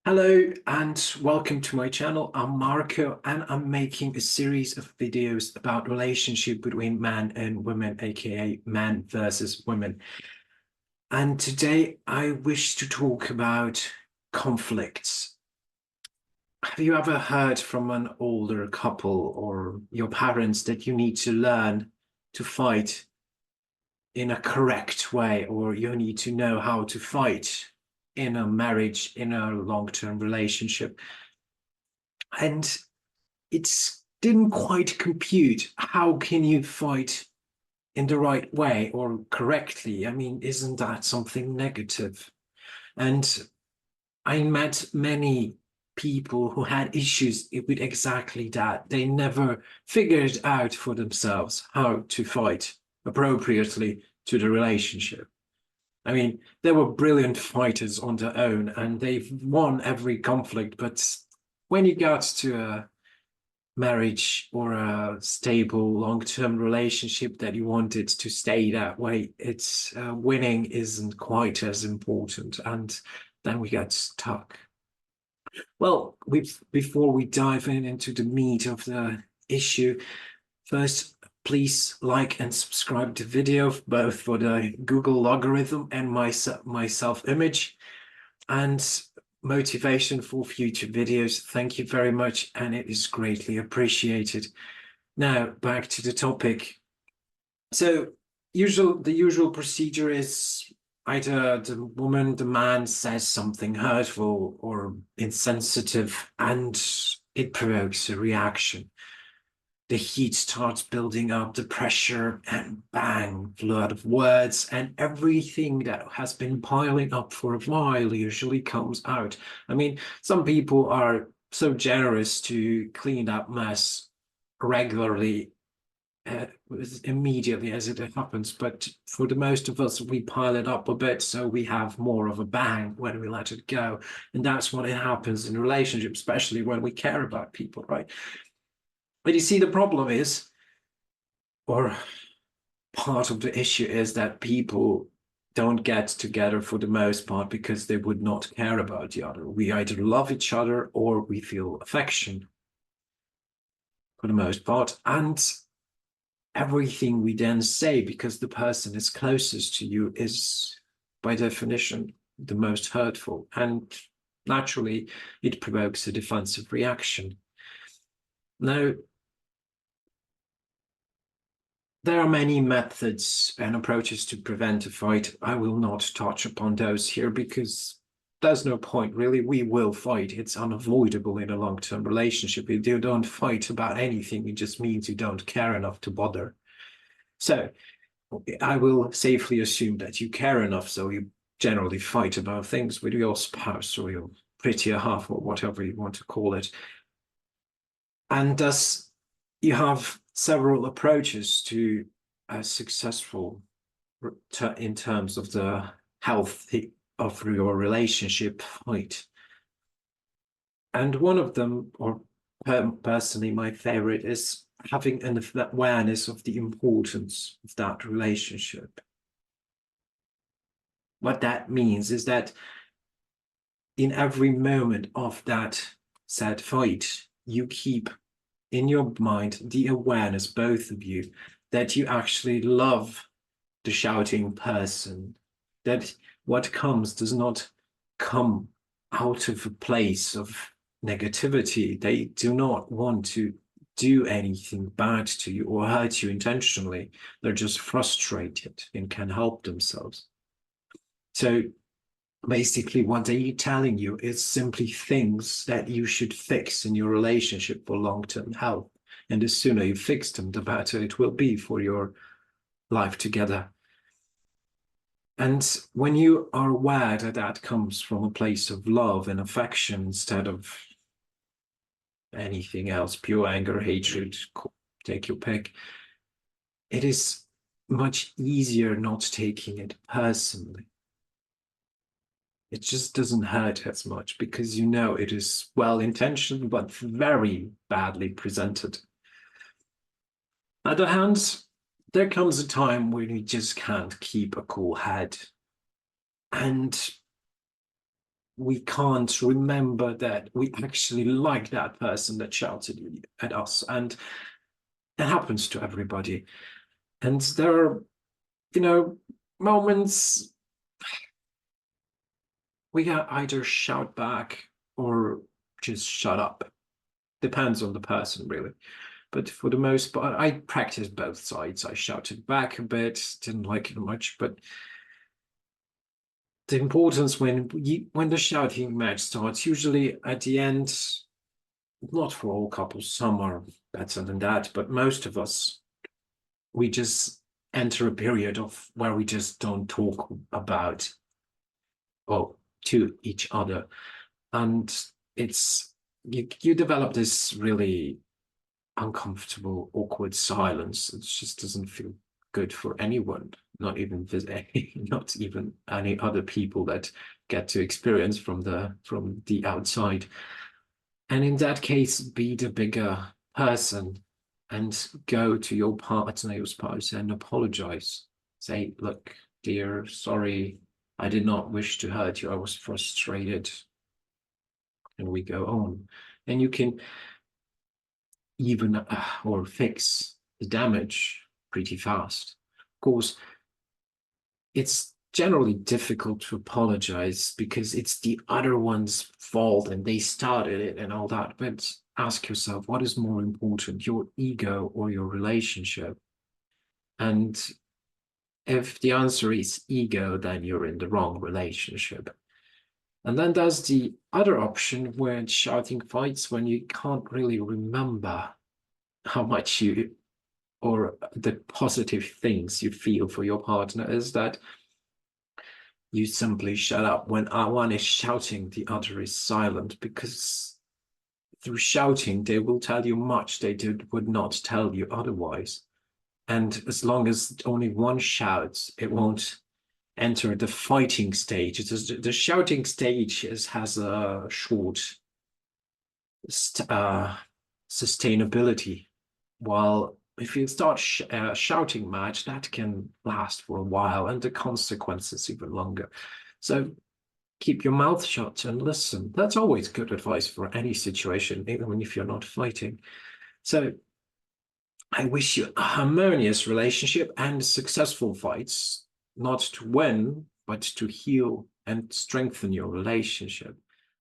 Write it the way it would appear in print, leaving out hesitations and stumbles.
Hello and welcome to my channel. I'm Marco and I'm making a series of videos about relationship between man and women, aka man versus women. And today I wish to talk about conflicts. Have you ever heard from an older couple or your parents that you need to learn to fight in a correct way, or you need to know how to fight in a marriage, in a long-term relationship? And it didn't quite compute. How can you fight in the right way or correctly? I mean, isn't that something negative? And I met many people who had issues with exactly that. They never figured out for themselves how to fight appropriately to the relationship. I mean, they were brilliant fighters on their own and they've won every conflict, but when you got to a marriage or a stable long-term relationship that you wanted to stay that way, it's winning isn't quite as important, and then we get stuck. Well, before we dive into the meat of the issue, first, please like and subscribe to the video, both for the Google algorithm and my self-image and motivation for future videos. Thank you very much, and it is greatly appreciated. Now, back to the topic. So, the usual procedure is either the woman, the man says something hurtful or insensitive, and it provokes a reaction. The heat starts building up, the pressure, and bang, flood of words, and everything that has been piling up for a while usually comes out. I mean, some people are so generous to clean that mess regularly, immediately as it happens, but for the most of us, we pile it up a bit so we have more of a bang when we let it go. And that's what it happens in relationships, especially when we care about people, right? But you see, the problem is, or part of the issue is that people don't get together for the most part because they would not care about the other. We either love each other or we feel affection for the most part. And everything we then say, because the person is closest to you, is by definition the most hurtful. And naturally, it provokes a defensive reaction. Now, there are many methods and approaches to prevent a fight. I will not touch upon those here because there's no point, really. We will fight. It's unavoidable in a long-term relationship. If you don't fight about anything, it just means you don't care enough to bother. So I will safely assume that you care enough, so you generally fight about things with your spouse or your prettier half or whatever you want to call it. And thus, you have several approaches to a successful in terms of the health of your relationship fight. And one of them, or personally my favorite, is having an awareness of the importance of that relationship. What that means is that in every moment of that said fight, you keep in your mind the awareness, both of you, that you actually love the shouting person, that what comes does not come out of a place of negativity. They do not want to do anything bad to you or hurt you intentionally. They're just frustrated and can't help themselves. So basically, what they're telling you is simply things that you should fix in your relationship for long-term health. And the sooner you fix them, the better it will be for your life together. And when you are aware that that comes from a place of love and affection instead of anything else, pure anger, hatred, take your pick, it is much easier not taking it personally. It just doesn't hurt as much because you know it is well-intentioned but very badly presented. On the other hand, there comes a time when you just can't keep a cool head. And we can't remember that we actually like that person that shouted at us. And it happens to everybody. And there are, moments we can either shout back or just shut up. Depends on the person, really. But for the most part, I practiced both sides. I shouted back a bit, didn't like it much, but the importance when the shouting match starts, usually at the end, not for all couples, some are better than that, but most of us, we just enter a period of where we just don't talk about, well, to each other. And it's you develop this really uncomfortable, awkward silence. It just doesn't feel good for anyone, not even not even any other people that get to experience from the outside. And in that case, be the bigger person and go to your partner, your spouse, and apologize. Say, look, dear, sorry, I did not wish to hurt you. I was frustrated. And we go on. And you can even or fix the damage pretty fast. Of course, it's generally difficult to apologize because it's the other one's fault and they started it and all that. But ask yourself, what is more important, your ego or your relationship? And if the answer is ego, then you're in the wrong relationship. And then there's the other option where shouting fights when you can't really remember how much you or the positive things you feel for your partner, is that you simply shut up. When one is shouting, the other is silent, because through shouting, they will tell you much they would not tell you otherwise. And as long as only one shouts, it won't enter the fighting stage. The shouting stage has a short sustainability, while if you start shouting match, that can last for a while and the consequences even longer. So keep your mouth shut and listen. That's always good advice for any situation, even if you're not fighting. So I wish you a harmonious relationship and successful fights, not to win, but to heal and strengthen your relationship.